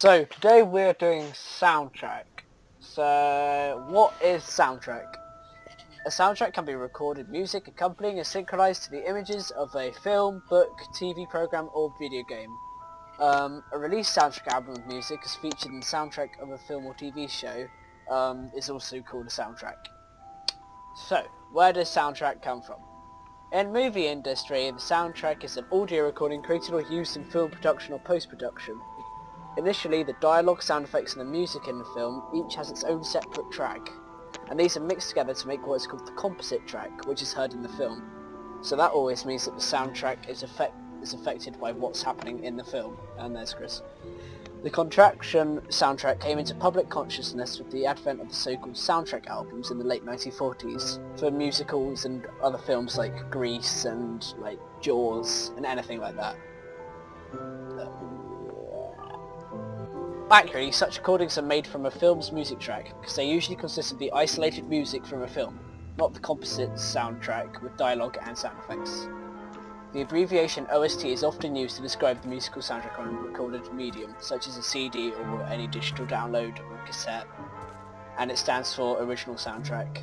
So today we're doing soundtrack. So what is soundtrack? A soundtrack can be recorded music accompanying and synchronized to the images of a film, book, TV program or video game. A released soundtrack album of music is featured in the soundtrack of a film or TV show is also called a soundtrack. So, where does soundtrack come from? In movie industry, the soundtrack is an audio recording created or used in film production or post-production. Initially, the dialogue, sound effects and the music in the film each has its own separate track, and these are mixed together to make what is called the composite track, which is heard in the film. So that always means that the soundtrack is affected by what's happening in the film. And there's Chris. The contraction soundtrack came into public consciousness with the advent of the so-called soundtrack albums in the late 1940s for musicals and other films like Grease and like Jaws and anything like that. Accurately, such recordings are made from a film's music track because they usually consist of the isolated music from a film, not the composite soundtrack with dialogue and sound effects. The abbreviation OST is often used to describe the musical soundtrack on a recorded medium, such as a CD or any digital download or cassette, and it stands for original soundtrack.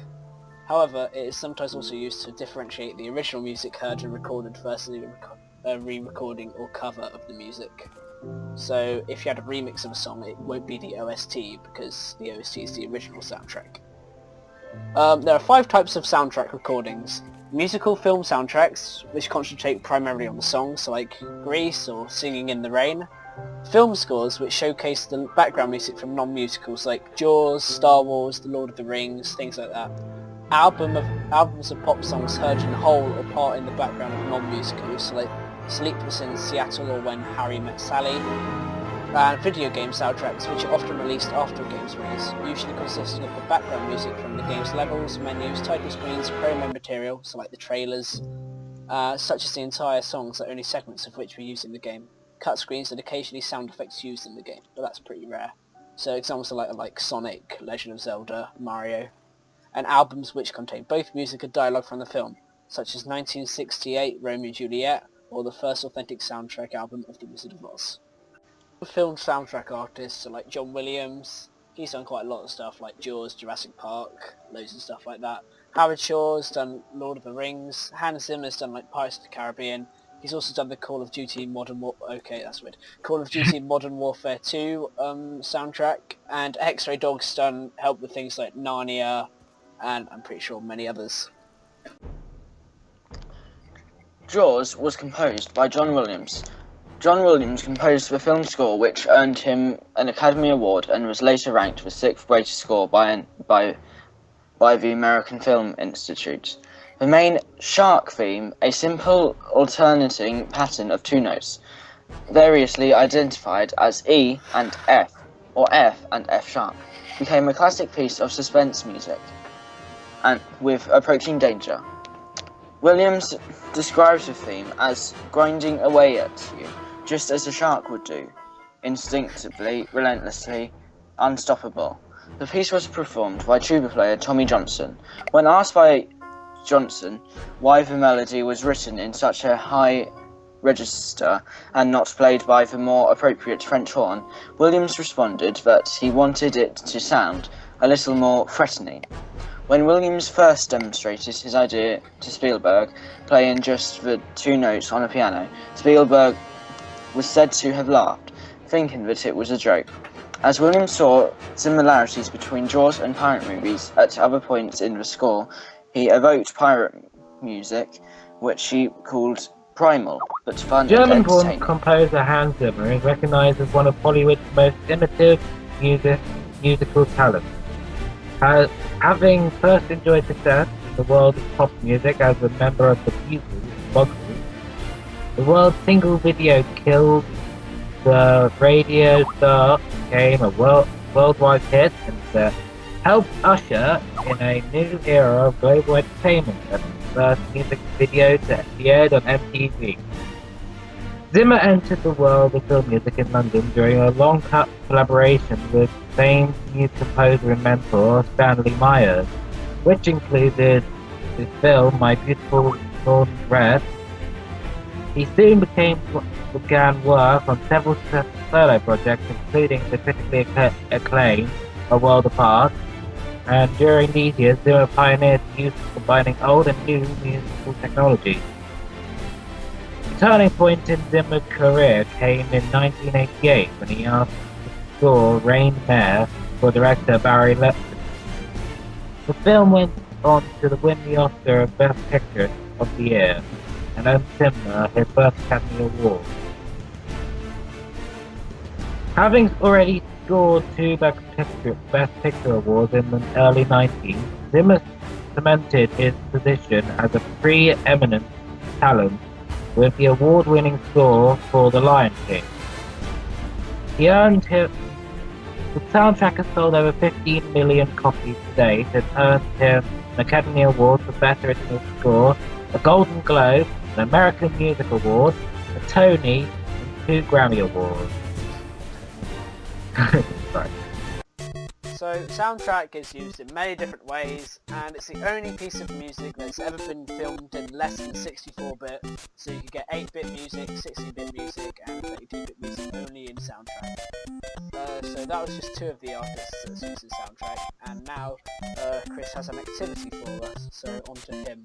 However, it is sometimes also used to differentiate the original music heard and recorded versus a re-recording or cover of the music. So if you had a remix of a song, it won't be the OST because the OST is the original soundtrack. There are 5 types of soundtrack recordings. Musical film soundtracks, which concentrate primarily on the songs, so like Grease or Singing in the Rain. Film scores, which showcase the background music from non-musicals like Jaws, Star Wars, The Lord of the Rings, things like that. Albums of pop songs heard in whole or part in the background of non-musicals, so like Sleepless in Seattle or When Harry Met Sally, and video game soundtracks, which are often released after a game's release, usually consisting of the background music from the game's levels, menus, title screens, promo material, so like the trailers, such as the entire songs that only segments of which were used in the game, cut screens and occasionally sound effects used in the game, but that's pretty rare. So examples are like Sonic, Legend of Zelda, Mario, and albums which contain both music and dialogue from the film, such as 1968 Romeo and Juliet, or the first authentic soundtrack album of The Wizard of Oz. Film soundtrack artists are like John Williams. He's done quite a lot of stuff like Jaws, Jurassic Park, loads of stuff like that. Howard Shore's done Lord of the Rings. Hans Zimmer's done like Pirates of the Caribbean. He's also done the Call of Duty Modern Warfare 2 soundtrack, and X-Ray Dog's done help with things like Narnia, and I'm pretty sure many others. Jaws was composed by John Williams. John Williams composed the film score, which earned him an Academy Award and was later ranked the 6th greatest score by the American Film Institute. The main shark theme, a simple alternating pattern of 2 notes, variously identified as E and F, or F and F sharp, became a classic piece of suspense music, and with approaching danger. Williams describes the theme as grinding away at you, just as a shark would do, instinctively, relentlessly, unstoppable. The piece was performed by tuba player Tommy Johnson. When asked by Johnson why the melody was written in such a high register and not played by the more appropriate French horn, Williams responded that he wanted it to sound a little more threatening. When Williams first demonstrated his idea to Spielberg, playing just the 2 notes on a piano, Spielberg was said to have laughed, thinking that it was a joke. As Williams saw similarities between Jaws and pirate movies at other points in the score, he evoked pirate music, which he called primal, but fun and entertaining. German-born composer Hans Zimmer is recognized as one of Hollywood's most innovative musical talents. Having first enjoyed success in the world of pop music as a member of the Beatles, the world's single video Killed the Radio Star became a worldwide hit and helped usher in a new era of global entertainment as the first music video to be aired on MTV. Zimmer entered the world of film music in London during a long collaboration with famed new composer and mentor Stanley Myers, which included his film My Beautiful Lawn Red. He soon began work on several solo projects, including the critically acclaimed A World Apart, and during these years Zimmer pioneered the use of combining old and new musical technology. The turning point in Zimmer's career came in 1988 when he asked to score Rain Mare for director Barry Levinson. The film went on to win the Oscar of Best Picture of the Year, and earned Zimmer his first Academy Award. Having already scored 2 Best Picture awards in the early 90s, Zimmer cemented his position as a preeminent talent with the award-winning score for The Lion King. The soundtrack has sold over 15 million copies to date and earned him an Academy Award for Best Original Score, a Golden Globe, an American Music Award, a Tony, and 2 Grammy Awards. Sorry. So, soundtrack is used in many different ways, and it's the only piece of music that's ever been filmed in less than 64-bit, so you can get 8-bit music, 16-bit music, and 32-bit music only in soundtrack. So that was just 2 of the artists that's used in soundtrack, and now Chris has an activity for us, so on to him.